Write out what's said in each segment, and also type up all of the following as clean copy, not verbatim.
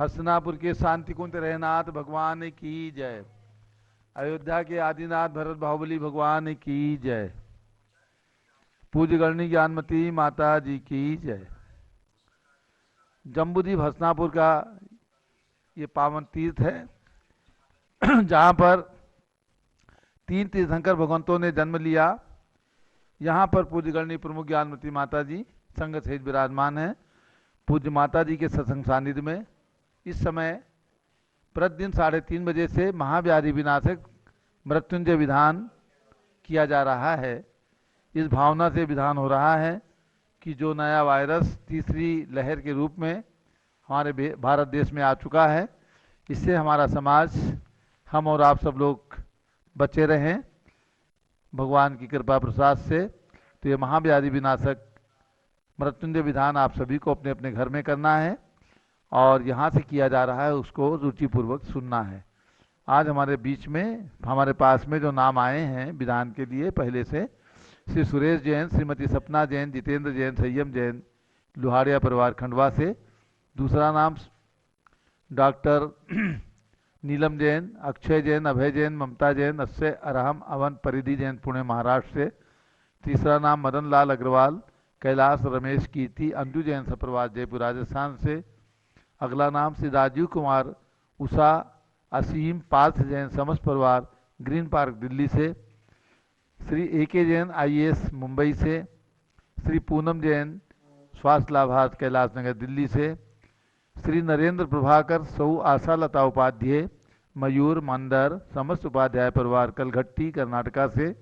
हसनापुर के शांति कुंज रहनाथ भगवान की जय। अयोध्या के आदिनाथ भरत बाहुबली भगवान की जय। पूज्य गणनी ज्ञानमती माता जी की जय। जम्बूद्वीप हसनापुर का ये पावन तीर्थ है जहाँ पर 3 तीर्थंकर भगवंतों ने जन्म लिया। यहाँ पर पूज्य गणनी प्रमुख ज्ञानमती माता जी संग सहित विराजमान है। पूज्य माता जी के सत्संग सानिध्य में इस समय प्रतिदिन 3:30 बजे से महाव्याधि विनाशक मृत्युंजय विधान किया जा रहा है। इस भावना से विधान हो रहा है कि जो नया वायरस तीसरी लहर के रूप में हमारे भारत देश में आ चुका है, इससे हमारा समाज, हम और आप सब लोग बचे रहें भगवान की कृपा प्रसाद से। तो ये महाव्याधि विनाशक मृत्युंजय विधान आप सभी को अपने अपने घर में करना है और यहाँ से किया जा रहा है उसको रुचिपूर्वक सुनना है। आज हमारे बीच में, हमारे पास में जो नाम आए हैं विधान के लिए पहले से, श्री सुरेश जैन, श्रीमती सपना जैन, जितेंद्र जैन, संयम जैन, लोहाड़िया परिवार खंडवा से। दूसरा नाम डॉक्टर नीलम जैन, अक्षय जैन, अभय जैन, ममता जैन, अक्षय अरहम, अवन परिधि जैन, पुणे महाराष्ट्र से। तीसरा नाम मदन लाल अग्रवाल, कैलाश रमेश कीर्ति, अंजू जैन सप्रवास, जयपुर राजस्थान से। अगला नाम श्री राजीव कुमार, उषा, असीम, पार्थ जैन, समस्त परिवार, ग्रीन पार्क दिल्ली से। श्री AK जैन IAS मुंबई से। श्री पूनम जैन, स्वास्थ्य लाभार्थ, कैलाश नगर दिल्ली से। श्री नरेंद्र प्रभाकर, सौ आशा लता उपाध्याय, मयूर मंदर, समस्त उपाध्याय परिवार, कलघट्टी कर्नाटका से।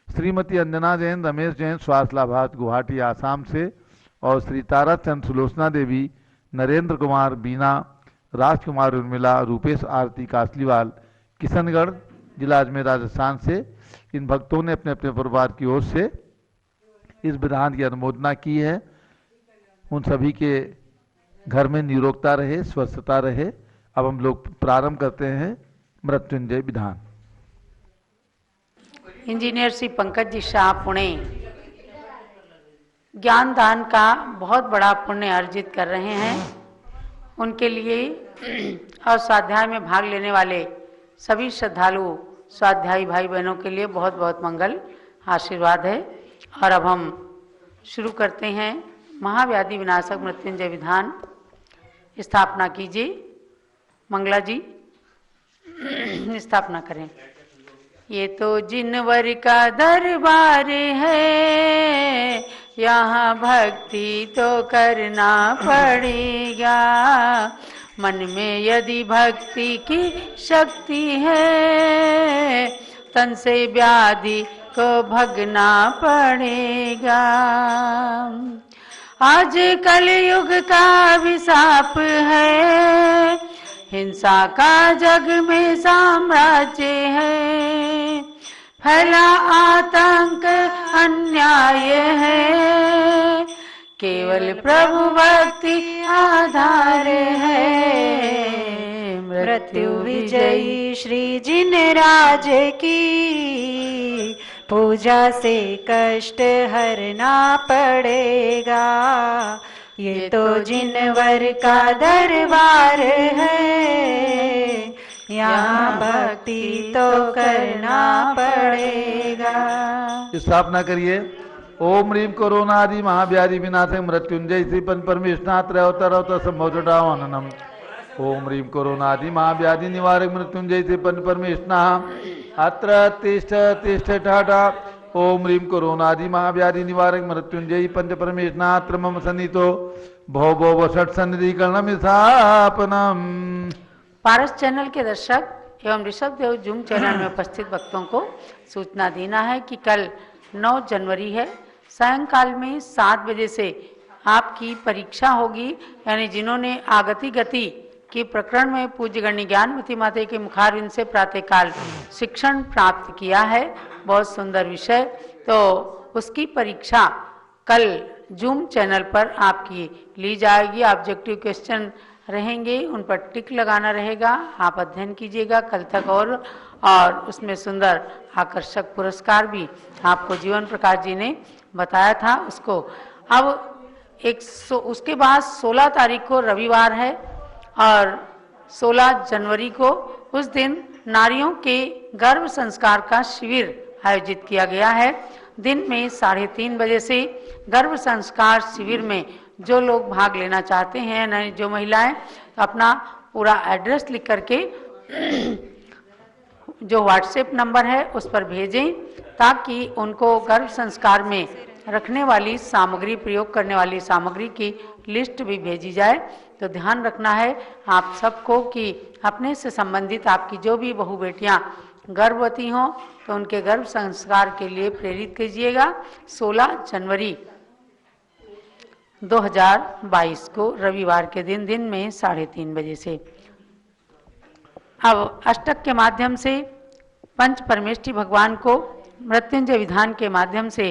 श्रीमती अंजना जैन, रमेश जैन, स्वास्थ्य लाभार्थ, गुवाहाटी आसाम से। और श्री ताराचंद, सुलोचना देवी, नरेंद्र कुमार, बीना, राजकुमार उर्मिला, रूपेश आरती कासलीवाल, किशनगढ़ जिला अजमेर राजस्थान से। इन भक्तों ने अपने अपने परिवार की ओर से इस विधान की अनुमोदना की है। उन सभी के घर में निरोगता रहे, स्वस्थता रहे। अब हम लोग प्रारंभ करते हैं मृत्युंजय विधान। इंजीनियर श्री पंकज जी शाह, पुणे, ज्ञान दान का बहुत बड़ा पुण्य अर्जित कर रहे हैं। उनके लिए और स्वाध्याय में भाग लेने वाले सभी श्रद्धालु स्वाध्यायी भाई बहनों के लिए बहुत बहुत मंगल आशीर्वाद है। और अब हम शुरू करते हैं महाव्याधि विनाशक मृत्युंजय विधान। स्थापना कीजिए, मंगला जी स्थापना करें। ये तो जिनवर का दरबार है, यहाँ भक्ति तो करना पड़ेगा। मन में यदि भक्ति की शक्ति है, तन से व्याधि को भगना पड़ेगा। आज कलयुग का अभिशाप है, हिंसा का जग में साम्राज्य है। फैला आतंक अन्याय है, केवल प्रभु भक्ति आधार है। मृत्यु विजयी श्री जिनराज की पूजा से कष्ट हरना पड़ेगा। ये तो जिनवर का दरबार है, यहाँ भक्ति तो करना पड़ेगा। स्थापना करिए। ओम ह्रीम कोरोना आदि महाव्याधि विनाशक मृत्युंजय श्री परमेश्वर संभोजनम। ओम ह्रीम कोरोना आदि महाव्याधि निवारक मृत्युंजय श्री परमेश्वर अत्र तिष्ठ तिष्ठ ठाठा। ओम ह्रीम कोरोना आदि महाव्याधि निवारक मृत्युंजय पंच परमेश्वर मम सन्नितो भव भव षट सन्निधि कर्णम स्थापनम। पारस चैनल के दर्शक एवं ऋषभ देव जूम चैनल में उपस्थित भक्तों को सूचना देना है कि कल 9 जनवरी है, सायंकाल में 7 बजे से आपकी परीक्षा होगी। यानी जिन्होंने आगति गति के प्रकरण में पूज्य गणनी ज्ञानमती माता के मुखारविंद से प्रातःकाल शिक्षण प्राप्त किया है, बहुत सुंदर विषय, तो उसकी परीक्षा कल जूम चैनल पर आपकी ली जाएगी। ऑब्जेक्टिव क्वेश्चन रहेंगे, उन पर टिक लगाना रहेगा। आप अध्ययन कीजिएगा कल तक और उसमें सुंदर आकर्षक पुरस्कार भी आपको जीवन प्रकाश जी ने बताया था उसको। अब उसके बाद 16 तारीख को रविवार है, और 16 जनवरी को उस दिन नारियों के गर्भ संस्कार का शिविर आयोजित किया गया है। दिन में 3:30 बजे से गर्भ संस्कार शिविर में जो लोग भाग लेना चाहते हैं, जो महिलाएं, अपना पूरा एड्रेस लिख करके जो व्हाट्सएप नंबर है उस पर भेजें, ताकि उनको गर्भ संस्कार में रखने वाली सामग्री, प्रयोग करने वाली सामग्री की लिस्ट भी भेजी जाए। तो ध्यान रखना है आप सबको कि अपने से संबंधित आपकी जो भी बहू बेटियां गर्भवती हों तो उनके गर्भ संस्कार के लिए प्रेरित कीजिएगा। 16 जनवरी 2022 को रविवार के दिन में 3:30 बजे से। अब अष्टक के माध्यम से पंच परमेष्ठी भगवान को मृत्युंजय विधान के माध्यम से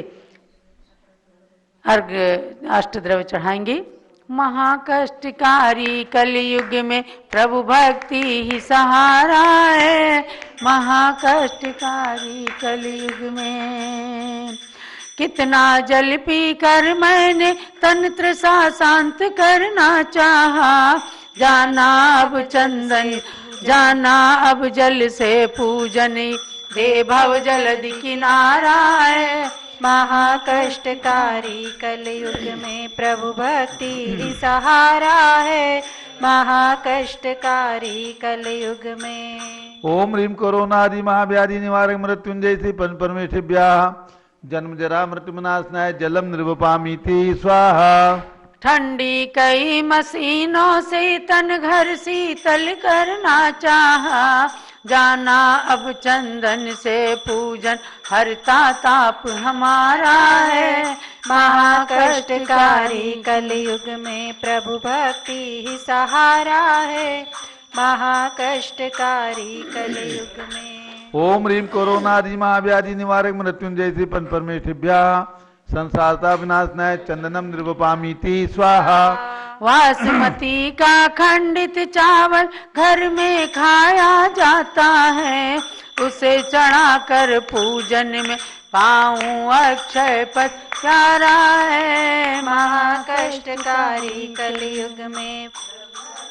अर्घ्य अष्टद्रव्य चढ़ाएंगे। महाकष्टकारी कलयुग में प्रभु भक्ति ही सहारा है। महाकष्टकारी कलयुग में कितना जल पी कर मैंने तन तृषा शांत करना चाहा। जाना अब चंदन, जाना अब जल से पूजन, दे भव जलधि किनारा है। महाकष्टकारी कलयुग में प्रभु भक्ति ही सहारा है। महाकष्टकारी कलयुग में। ओम ह्रीं कोरोनादि महाव्याधि निवारक मृत्युंजय श्री पंच परमेष्ठिभ्यः जन्म जरा मृत्युनाशनाय जलम निर्वपामीति स्वाहा। ठंडी कई मशीनों से तन घर शीतल करना चाहा। जाना अब चंदन से पूजन हरता ताप हमारा है। महाकष्टकारी कलयुग में प्रभु भक्ति ही सहारा है। महाकष्टकारी कलयुग में। ओम ह्रीं कोरोनादि महाव्याधि निवारक मृत्युंजय श्री पंच परमेष्ठिभ्यः संसारता विनाशनाय चंदनम निर्वपामीति स्वाहा। बासमती का खंडित चावल घर में खाया जाता है। उसे चढ़ाकर पूजन में पाऊं अक्षय पद प्यारा है। महाकष्टकारी कलयुग में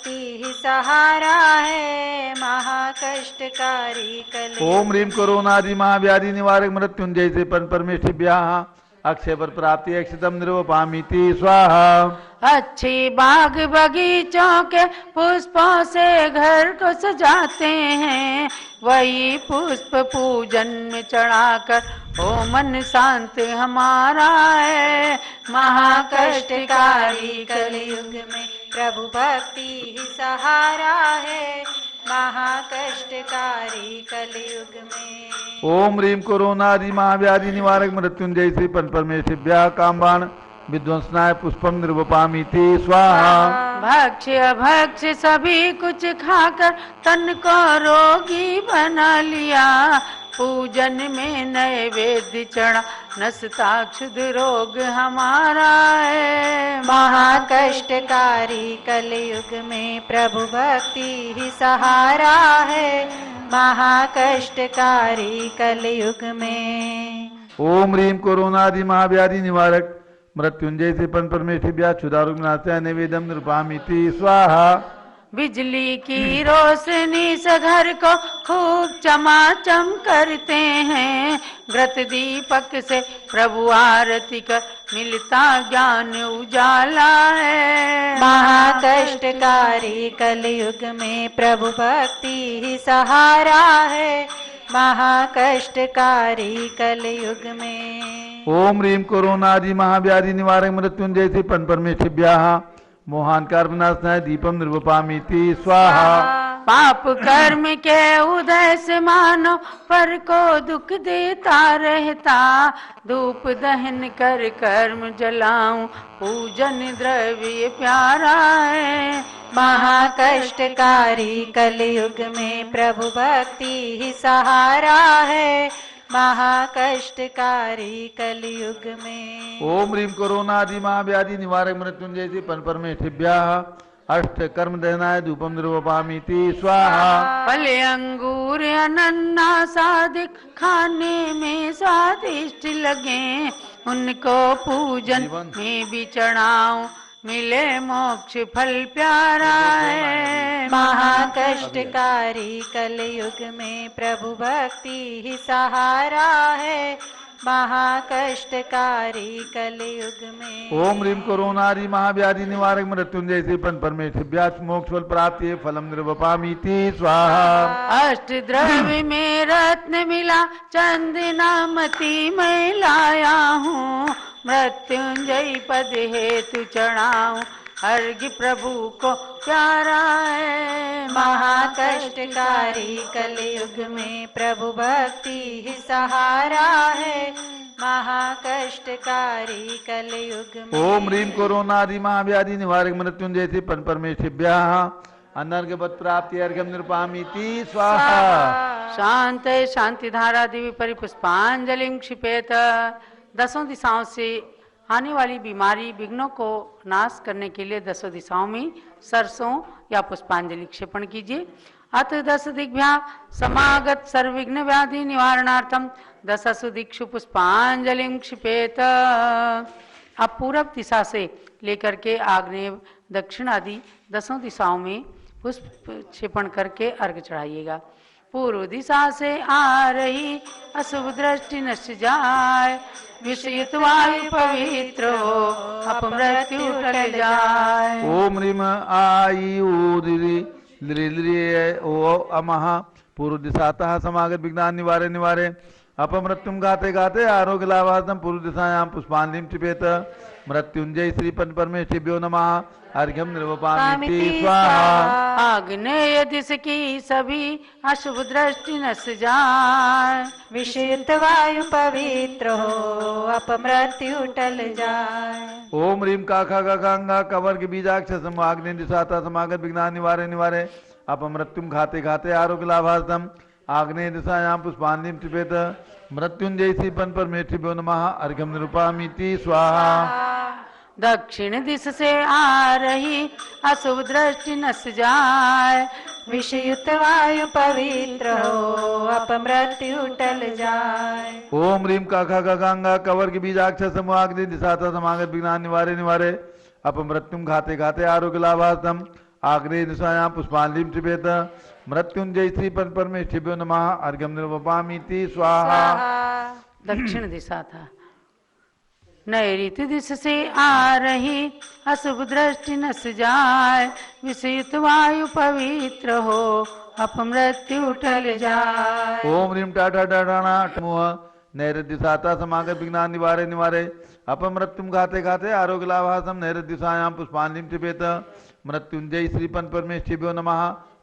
ही सहारा है। महाकष्टकारी कलयुग। ओम ह्रीं कोरोनादि महाव्याधि निवारक मृत्युंजय श्री पंच परमेष्ठिभ्यः अक्षय पर प्राप्ति अक्षतम निर्वपामीति स्वाहा। अच्छी बाग बगीचों के पुष्पों से घर को सजाते हैं। वही पुष्प पूजन में चढ़ाकर ओ मन शांत हमारा है। महाकष्टकारी कलयुग में प्रभु भक्ति ही सहारा है। महाकष्टकारी कलयुग में। ओम ह्रीं कोरोनादि महाव्याधि निवारक मृत्युंजय श्री पंच परमेष्ठिभ्यः कामबाण विध्वंसनाय पुष्पम निर्वपामीति स्वाहा। भक्ष्य भक्ष्य सभी कुछ खाकर तन को रोगी बना लिया। पूजन में नैवेद्य चढ़ा नसता क्षुद्र रोग हमारा है। महाकष्टकारी कलयुग में प्रभु भक्ति ही सहारा है। महाकष्टकारी कलयुग में। ओम ह्रीं कोरोनादि महाव्याधि निवारक मृत्युंजय से पंच परमेष्ठिभ्यः क्षुधारोग विनाशाय नैवेद्यम निर्वपामीति स्वाहा। बिजली की रोशनी से घर को खूब चमाचम करते हैं। व्रत दीपक से प्रभु आरती कर मिलता ज्ञान उजाला है। महाकष्टकारी कलयुग में प्रभु भक्ति ही सहारा है। महाकष्टकारी कलयुग में। ओम ह्रीं कोरोनादि महाव्याधि निवारक मृत्युंजय श्री पंच परमेष्ठिभ्यः मोहानकार विनाशनाय दीपम निर्वपामीति स्वाहा। पाप कर्म के उदय से मानो पर को दुख देता रहता। धूप दहन कर कर्म जलाऊं पूजन द्रव्य प्यारा है। महाकष्टकारी कलयुग में प्रभु भक्ति ही सहारा है। महाकष्टकारी कलयुग में। ओम ह्रीं कोरोनादि महाव्याधि निवारक मृत्युंजय श्री पंच परमेष्ठिभ्यः अष्ट कर्म दहनाय धूपम निर्वपामीति स्वाहा। फल अंगूर अनन्नास आदि खाने में स्वादिष्ट लगे। उनको पूजन में भी चढ़ाऊं मिले मोक्ष फल प्यारा है। महाकष्टकारी कलयुग में प्रभु भक्ति ही सहारा है। महाकष्टकारी कलयुग में। ओम ह्रीम कोरोनारी महाव्याधि निवारक मृत्युंजय श्री परमेश्वर मोक्ष फल प्राप्ति फलम निर्वपामीति स्वाहा। अष्ट द्रव्य में रत्न मिला चंदना मती मैं लाया हूँ। मृत्युंजय पद हेतु चढ़ाऊं अर्घ्य प्रभु को प्यारा है। महाकष्टकारी कलयुग में प्रभु भक्ति ही सहारा है। महाकष्टकारी कलयुग में। ओम ह्रीम कोरोनादि महाव्याधि निवारक मृत्युंजय श्री परमेश्वर अनर्घवत प्राप्ति अर्घ्यम निरुपामीति स्वाहा। शांत शांति धारा देवी परिपुष्पांजलि क्षिपेत। दसों दिशाओं से आने वाली बीमारी विघ्नों को नाश करने के लिए दसों दिशाओं में सरसों या पुष्पांजलि क्षेपण कीजिए। अथ 10 दिग्भ्या समागत सर्वविघ्न व्याधि निवारणार्थम 10 दिक्षु पुष्पांजलि क्षिपेत। अब पूर्व दिशा से लेकर के आग्नेय दक्षिण आदि दसों दिशाओं में पुष्प क्षेपण करके अर्घ चढ़ाइएगा। पूर्व दिशा से आ रही अशुभ दृष्टि नष्ट जाए। विषयुत वायु पवित्र हो अपमृत्यु टल जाए। ओम ह्रीम आई ऊदि ओ अमः पूर्व दिशातः समागत विघ्नान् निवारे निवारे अपमृत्युम गाते गाते आरोग्य लाभार्थम पूर्व दिशायां पुष्पांजलिं क्षिपेत। मृत्युंजय श्री परमेश्वरो नमः अर्घ्यम निर्वपामीति स्वाहा। आग्नेय दिशा की सभी अशुभ दृष्टि नष्ट जाए। विषयुत वायु पवित्र हो अपमृत्यु टल जाए। ओम ह्रीम काखा गंगा कवर के बीजाक्ष समाग्नि दिशाता समागत विघ्नान् निवारे निवारे अपमृत्युम घाते घाते आरोग्य लाभार्थम आग्नेय दिशायां पुष्पांजलिं क्षिपेत। मृत्युंजय श्री परमेश्वरो नमः अर्घ्यम निरुपामीति स्वाहा। दक्षिण दिशा से आ रही अशुभ दृष्टि नष्ट जाए। विषयुत वायु पवित्र हो अपमृत्यु टल जाए। ओम ह्रीम काखा गंगा कवर के बीजाक्ष समाग्नि दिशाता समागत विघ्नान् निवारे निवारे अपमृत्युम घाते घाते आरोग्य लाभार्थम आग्नेय दिशायां पुष्पांजलिं क्षिपेत। मृत्युंजय श्री परमेश्वरो नमः अर्घ्यम निर्वपामीति स्वाहा। दक्षिण दिशा था। नैऋत्य दिशा से आ रही अशुभ दृष्टि नष्ट जाए। विषयुत वायु पवित्र हो अपमृत्यु टल जाए। ओम ह्रीम टाटा टाटाना टमुह नैऋत्य दिशाता समागत विघ्नान् निवारे निवारे अपमृत्युम घाते घाते आरोग्य लाभार्थम नैऋत्य दिशायां पुष्पांजलिं क्षिपेत। मृत्युंजय श्री परमेश्वरो नमः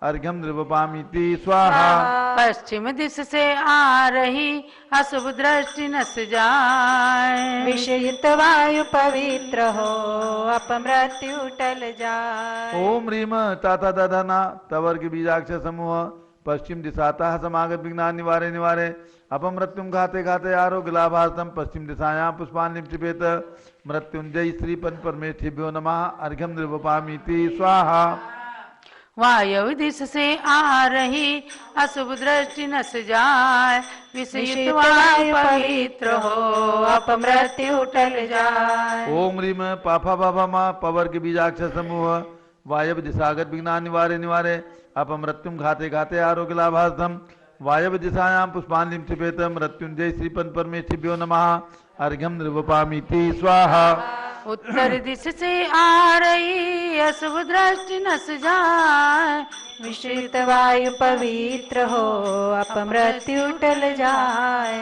अर्घ्यम निर्वपामीति स्वाहा। पश्चिम दिशा से आ रही अशुभ दृष्टि नष्ट जाए। विषयुत वायु पवित्र हो अपमृत्यु टल जाए। ओम ह्रीम ताता दधना तवर के बीजाक्ष समूह पश्चिम दिशातः समागत विघ्नान् निवारे निवारे अपमृत्युम घाते घाते आरोग्य लाभार्थम पश्चिम दिशायां पुष्पांजलिं क्षिपेत। मृत्युंजय श्री परमेश्वरो नमः अर्घ्यम निर्वपामीति स्वाहा। वायव्य दिशा से आ रही अशुभ दृष्टि नष्ट जाए। विषयुत वायु पवित्र हो अपमृत्यु टल जाए। ओम ह्रीम पाफा बाबा पवर के बीजाक्ष समूह वायव्य दिशागत विघ्नान् निवारे निवारे अपमृत्युम घाते घाते आरोग्य लाभार्थम वायव्य दिशायां पुष्पांजलिं क्षिपेत। मृत्युंजय श्री परमेश्वरो नमः अर्घ्यम निर्वपामीति स्वाहा। उत्तर दिशा से आ रही अशुभ दृष्टि नष्ट जाए। विषयुत वायु पवित्र हो अपमृत्यु टल जाए।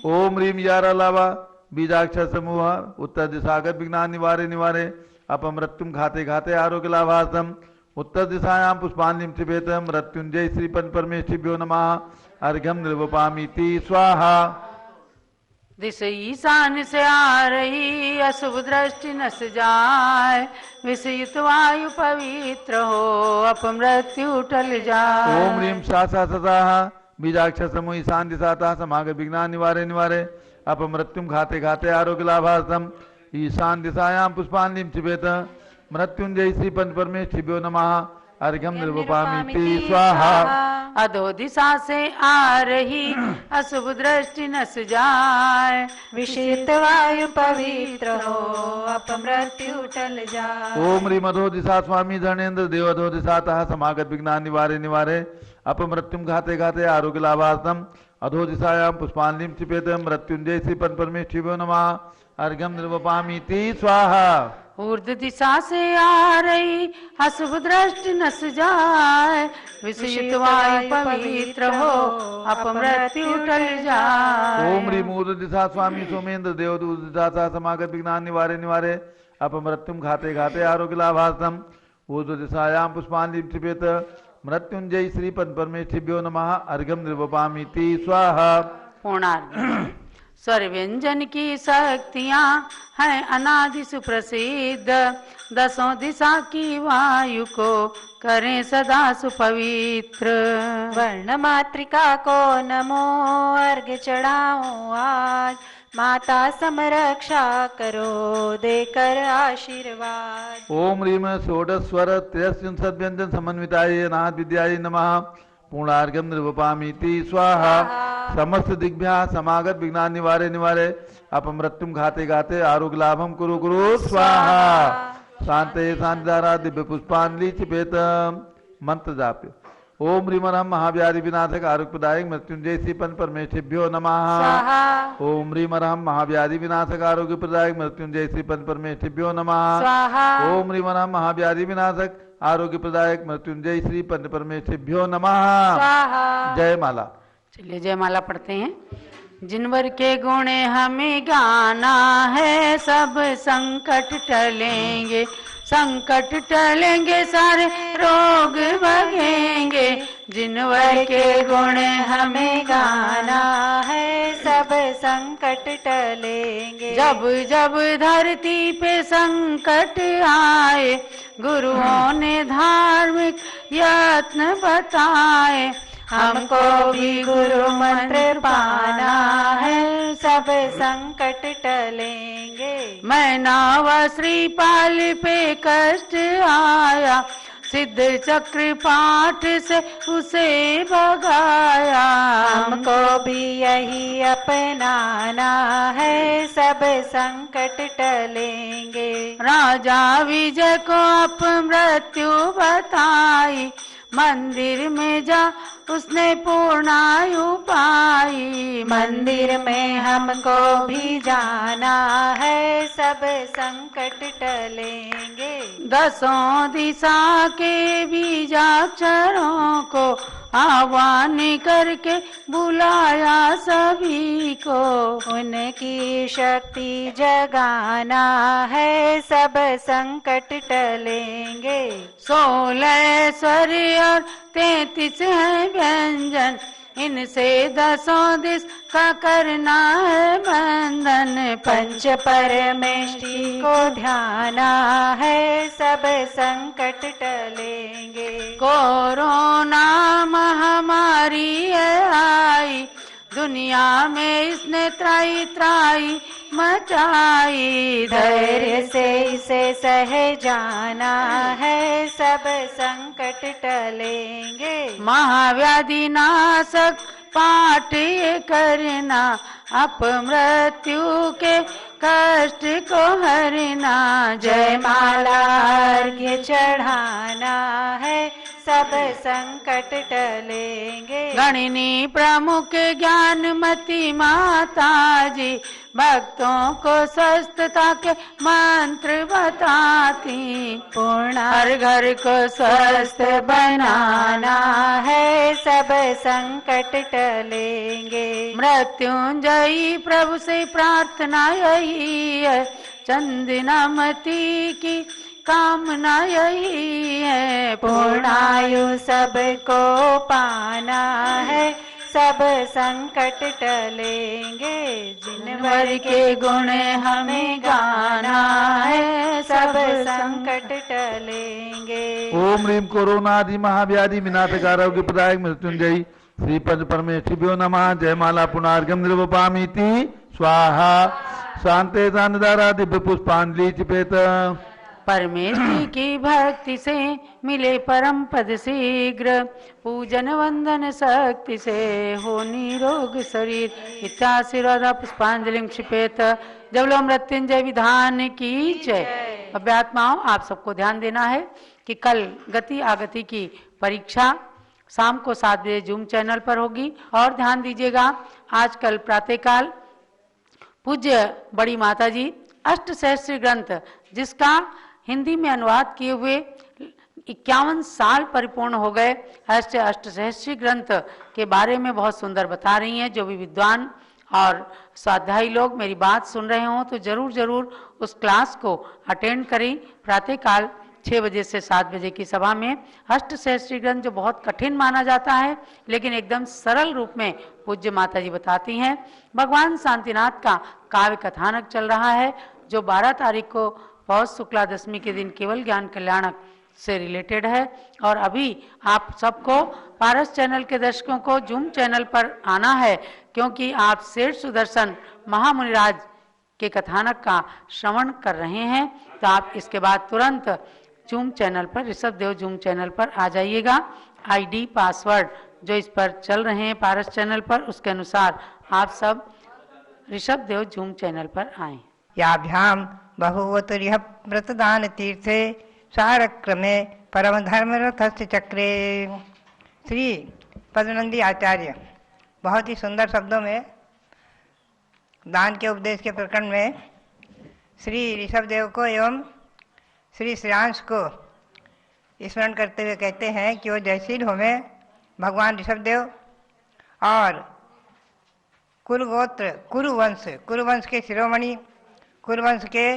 ओम ह्रीम यारा लावा बीजाक्ष समूह उत्तर दिशागत विघ्नान् निवारे निवारे अपमृत्युम घाते घाते आरोग्य लाभार्थम उत्तर दिशायां पुष्पांजलिं क्षिपेत। मृत्युंजय श्री परमेश्वरो नमः अर्घ्यम निर्वपामीति स्वाहा। दिशा ईशान से आ रही अशुभ दृष्टि नष्ट जाए। विषयुत वायु पवित्र हो अपमृत्यु टल जाए। ओम ह्रीम शासा सदा बीजाक्ष समूह ईशान दिशातः समागत विघ्नान् निवारे निवारे अपमृत्युम घाते घाते आरोग्य लाभार्थम ईशान दिशायां पुष्पांजलिं क्षिपेत। मृत्युंजय श्री परमेश्वरो नमः अर्घ्यम निर्वपामिति स्वाहा। अधो दिशा से आ रही अशुभ दृष्टि नस जाए, विषित वायु पवित्र हो अपमृत्यु टल जाए। ओम ह्रीम अधो दिशा स्वामी धनेन्द्र देव अधो दिशातः समागत विघ्नान् निवारे निवारे अपमृत्युम घाते घाते आरोग्य लाभार्थम अधो दिशायां पुष्पांजलिं क्षिपेत मृत्युंजय श्री परमेष्ठिभ्यो नमः। अर्घ्यम निर्वपामिति स्वाहा। ऊर्ध्व दिशा से आ रही अशुभ दृष्टि नस जाए, विषित वायु पवित्र हो अपमृत्यु टल जाए। ओम ह्रीम ऊर्ध्व दिशा स्वामी सोमेन्द्र देव ऊर्ध्व दिशा समागत विघ्नान् निवारे निवारे अपमृत्युम घाते घाते आरोग्य लाभार्थम ऊर्ध्व दिशायां पुष्पांजलिं क्षिपेत मृत्युंजय श्री परमेष्ठिभ्यो नमः। अर्घ्यम निर्वपामिति स्वाहा। पूर्णार्घ्य। स्वर व्यंजन की शक्तियां हैं अनादि सुप्रसिद्ध, दसों दिशा की वायु को करें सदा सुपवित्र। वर्ण मातृका को नमो अर्घ चढ़ाऊं आज, माता समरक्षा करो देकर आशीर्वाद। ओम ह्रीम षोडस्वर त्रयस्त्रिंशत् व्यंजन समन्विताय अनाथ विद्याय नमः। पूर्णार्घ्यम निर्वपामिति स्वाहा। समस्त दिग्भ्या समागत विघ्नान् निवारे निवारे अपमृत्युम घाते घाते आरोग्य लाभम कुरु कुरु स्वाहा। शांते शांतिधारा दिव्य पुष्पांजलि क्षिपेत मंत्र जाप्य। ओम ह्रीमरहम महाव्याधि विनाशक आरोग्यदायक मृत्युंजय श्री परमेष्ठिभ्यो नमः। ओम ह्रीमरहम महाव्याधि विनाशक आरोग्य प्रदायक मृत्युंजय श्री परमेष्ठिभ्यो नमः। ओम ह्रीमरहम महाव्याधि विनाशक आरोग्य प्रदायक मृत्युंजय श्री परमेष्ठिभ्यो नमः। जय माला। चलिए जय माला पढ़ते हैं। जिनवर के गुण हमें गाना है, सब संकट टलेंगे, संकट टलेंगे, सारे रोग भगेंगे। जिनवर के गुण हमें गाना है, सब संकट टलेंगे। जब जब धरती पे संकट आए, गुरुओं ने धार्मिक यत्न बताए। हमको भी गुरु मंत्र पाना है, सब संकट टलेंगे। मैना व श्रीपाल पे कष्ट आया, सिद्ध चक्र पाठ से उसे भगाया। हमको भी यही अपनाना है, सब संकट टलेंगे। राजा विजय को अपमृत्यु बताई, मंदिर में जा उसने पूर्णायु पाई। मंदिर में हमको भी जाना है, सब संकट टलेंगे। दसों दिशा के बीजाक्षरों को आह्वान करके बुलाया सभी को। उनकी शक्ति जगाना है, सब संकट टलेंगे। 16 स्वर और 33 है व्यंजन, इनसे दसों दिश का करना है बंधन। पंच परमेष्ठि को ध्याना है, सब संकट टलेंगे। कोरोना महामारी आई, दुनिया में इसने त्राई त्राई मचाई। धैर्य से इसे सह जाना है, सब संकट टलेंगे। महाव्याधि नाशक पाठ ये करना, अपमृत्यु के कष्ट को हरना। जय माला अर्घ्य चढ़ाना है, सब संकट टलेंगे। गणिनी प्रमुख ज्ञानमती माता जी, भक्तों को स्वस्थता के मंत्र बताती। पूर्ण हर घर को स्वस्थ बनाना है, सब संकट टलेंगे। मृत्युंजयी प्रभु से प्रार्थना यही है, चंदनामती की कामना यही है। पूर्णायु सबको पाना है, सब संकट टलेंगे। जिनवर के गुण हमें गाना है, सब संकट टलेंगे। ओम ह्रीम कोरोना आदि महाव्याधि विनाशक आरोग्य प्रदायक मृत्युंजयी श्री परमेष्ठिभ्यो नमः। जय माला। पुनर्गम निर्वपामिति स्वाहा। शांते शांतिधारा दिव्य पुष्पांजलि चिपेत परमेष्टि की भक्ति से मिले परम पद शीघ्र, पूजन वंदन शक्ति से हो निरोग शरीर। इत्याशीर्वाद पुष्पांजलि क्षिपेत। जब लो मृत्युंजय विधान की जय। अभ्यात्माओं, आप सबको ध्यान देना है कि कल गति आगति की परीक्षा शाम को 7 बजे जूम चैनल पर होगी। और ध्यान दीजिएगा, आजकल प्रातःकाल पूज्य बड़ी माता जी अष्ट सहस्त्र ग्रंथ, जिसका हिंदी में अनुवाद किए हुए 51 साल परिपूर्ण हो गए, ऐसे अष्ट सहस्त्री ग्रंथ के बारे में बहुत सुंदर बता रही हैं। जो भी विद्वान और स्वाध्यायी लोग मेरी बात सुन रहे हों तो जरूर जरूर उस क्लास को अटेंड करें। प्रातःकाल 6 बजे से 7 बजे की सभा में अष्ट सहस्त्री ग्रंथ, जो बहुत कठिन माना जाता है लेकिन एकदम सरल रूप में पूज्य माता जी बताती हैं। भगवान शांतिनाथ का काव्य कथानक चल रहा है, जो 12 तारीख को पौष शुक्ला दशमी के दिन केवल ज्ञान कल्याणक से रिलेटेड है। और अभी आप सबको पारस चैनल के दर्शकों को जूम चैनल पर आना है, क्योंकि आप सेठ सुदर्शन महामुनिराज के कथानक का श्रवण कर रहे हैं। तो आप इसके बाद तुरंत जूम चैनल पर, ऋषभ देव जूम चैनल पर आ जाइएगा। आईडी पासवर्ड जो इस पर चल रहे हैं पारस चैनल पर, उसके अनुसार आप सब ऋषभ देव जूम चैनल पर आएं। याभ्याम बहुवतुर्यः व्रतदान तीर्थे सारक्रमे परम धर्मरथस्य चक्रे। श्री पद्मनंदी आचार्य बहुत ही सुंदर शब्दों में दान के उपदेश के प्रकरण में श्री ऋषभ देव को एवं श्री श्रेयांश को स्मरण करते हुए कहते हैं कि वो जयशील होमे भगवान ऋषभ देव और कुरुगोत्र कुरुवंश के शिरोमणि, कुरुवंश के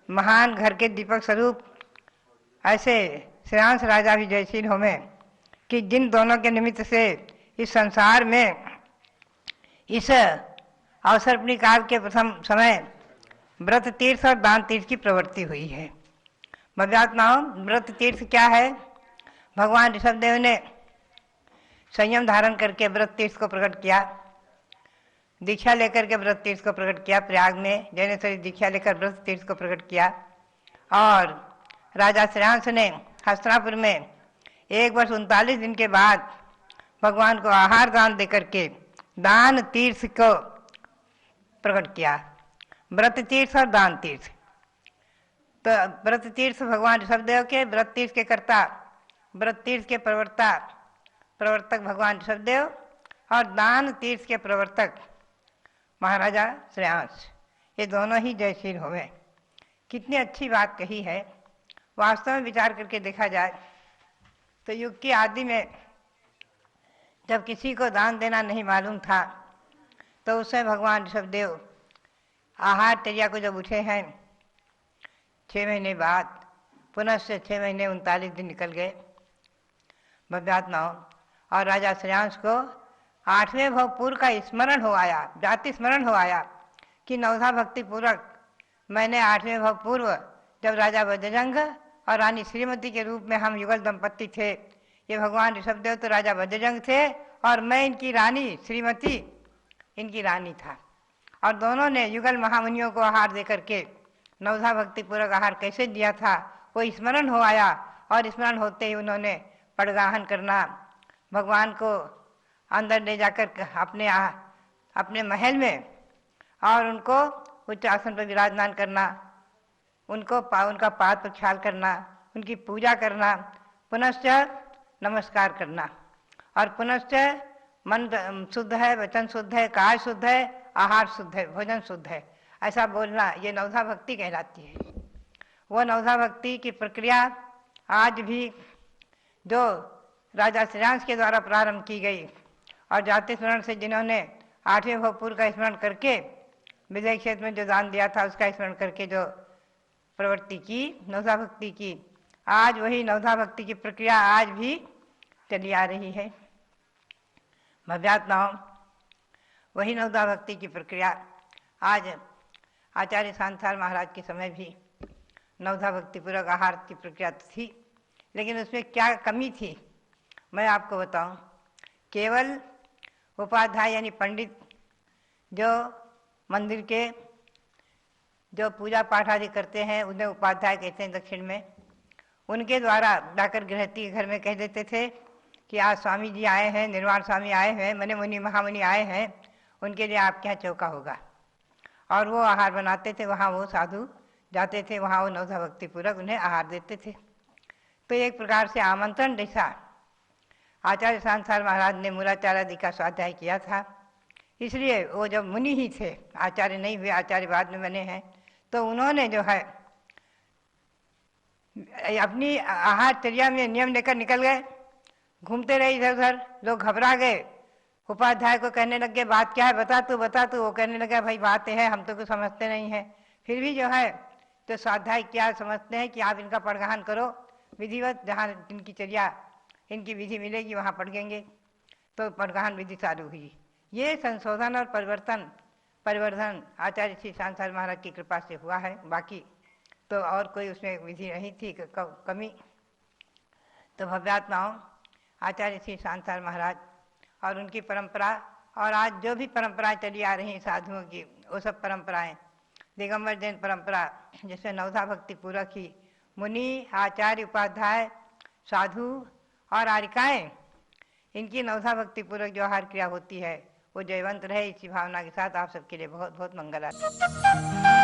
महान घर के दीपक स्वरूप ऐसे श्रेयांश राजा भी जयशील होमे कि जिन दोनों के निमित्त से इस संसार में इस अवसर्पणी काल के प्रथम समय व्रत तीर्थ और दान तीर्थ की प्रवृत्ति हुई है। भव्यात्माओं, व्रत तीर्थ क्या है? भगवान ऋषभदेव ने संयम धारण करके व्रत तीर्थ को प्रकट किया, दीक्षा लेकर के व्रत तीर्थ को प्रकट किया। प्रयाग में जैनेश्वरी दीक्षा लेकर व्रत तीर्थ को प्रकट किया। और राजा श्रेयांश ने हस्तिनापुर में 1 वर्ष 39 दिन के बाद भगवान को आहार दान देकर के दान तीर्थ को प्रकट किया। व्रत तीर्थ और दान तीर्थ, तो व्रत तीर्थ भगवान ऋषभदेव के, व्रत तीर्थ के कर्ता, व्रत तीर्थ के प्रवर्तक भगवान ऋषभदेव और दान तीर्थ के प्रवर्तक महाराजा श्रेयांश, ये दोनों ही जयशील हुए। कितनी अच्छी बात कही है। वास्तव में विचार करके देखा जाए तो युग की आदि में जब किसी को दान देना नहीं मालूम था तो उससे भगवान ऋषभदेव आहारचर्या को जब उठे हैं, 6 महीने बाद पुनः से 6 महीने 39 दिन निकल गए भव्यात्माओं, और राजा श्रेयांश को 8वें भवपूर्व का स्मरण हो आया, जाति स्मरण हो आया कि नवधा भक्ति पूर्वक मैंने 8वें भवपूर्व जब राजा वज्रजंग और रानी श्रीमती के रूप में हम युगल दंपत्ति थे। ये भगवान ऋषभदेव तो राजा वज्रजंग थे और मैं इनकी रानी श्रीमती इनकी रानी था, और दोनों ने युगल महामुनियों को आहार देकर के नवधा भक्ति पूर्वक आहार कैसे दिया था वो स्मरण हो आया। और स्मरण होते ही उन्होंने पड़गाहन करना, भगवान को अंदर ले जाकर अपने महल में और उनको उच्च आसन पर विराजमान करना, उनका पाद प्रक्षाल करना, उनकी पूजा करना, पुनश्च नमस्कार करना, और पुनश्च मन शुद्ध है, वचन शुद्ध है, काय शुद्ध है, आहार शुद्ध है, भोजन शुद्ध है, ऐसा बोलना, ये नवधा भक्ति कहलाती है। वो नवधा भक्ति की प्रक्रिया आज भी जो राजा श्रेयांश के द्वारा प्रारंभ की गई और जाति स्मरण से जिन्होंने 8वें भवपूर्व का स्मरण करके विजय क्षेत्र में जो दान दिया था उसका स्मरण करके जो प्रवृत्ति की नवधा भक्ति की, आज वही नवधा भक्ति की प्रक्रिया आज भी चली आ रही है। भव्यात्माओं, वही नवधा भक्ति की प्रक्रिया आज आचार्य शांतार महाराज के समय भी नवधा भक्ति पूर्वक आहार की प्रक्रिया थी, लेकिन उसमें क्या कमी थी मैं आपको बताऊं। केवल उपाध्याय यानी पंडित जो मंदिर के जो पूजा पाठ आदि करते हैं उन्हें उपाध्याय कहते हैं दक्षिण में, उनके द्वारा जाकर गृहस्थी के घर में कह देते थे कि आज स्वामी जी आए हैं, निर्वाण स्वामी आए हैं, मने मुनि महामुनि आए हैं, उनके लिए आपके यहाँ चौका होगा। और वो आहार बनाते थे, वहाँ वो साधु जाते थे, वहाँ वो नवधा भक्ति पूर्वक उन्हें आहार देते थे। तो एक प्रकार से आमंत्रण जैसा आचार्य सांसार महाराज ने मूलाचार्य आदि का स्वाध्याय किया था। इसलिए वो जब मुनि ही थे, आचार्य नहीं हुए, आचार्य बाद में बने हैं, तो उन्होंने जो है अपनी आहारचर्या में नियम लेकर निकल गए, घूमते रहे इधर उधर। लोग घबरा गए, उपाध्याय को कहने लगे बात क्या है, बता तू बता तू। वो कहने लगा भाई बात है, हम तो कुछ समझते नहीं हैं। फिर भी जो है तो स्वाध्याय क्या समझते हैं कि आप इनका पठगान करो विधिवत, जहाँ इनकी चर्या इनकी विधि मिलेगी वहाँ पढ़ेंगे। तो पठगान विधि चालू हुई। ये संशोधन और परिवर्धन आचार्य श्री सांसार महाराज की कृपा से हुआ है, बाकी तो और कोई उसमें विधि नहीं थी कमी। तो भव्यात्माओं आचार्य श्री सांसार महाराज और उनकी परंपरा, और आज जो भी परंपराएं चली आ रही हैं साधुओं की, वो सब परंपराएं दिगंबर जैन परंपरा, जैसे नवधा भक्ति पूरक ही मुनि आचार्य उपाध्याय साधु और आरिकाएं, इनकी नवधा भक्ति पूर्वक जो आहार क्रिया होती है वो जयवंत रहे। इसी भावना के साथ आप सबके लिए बहुत बहुत मंगल आशंसाएं।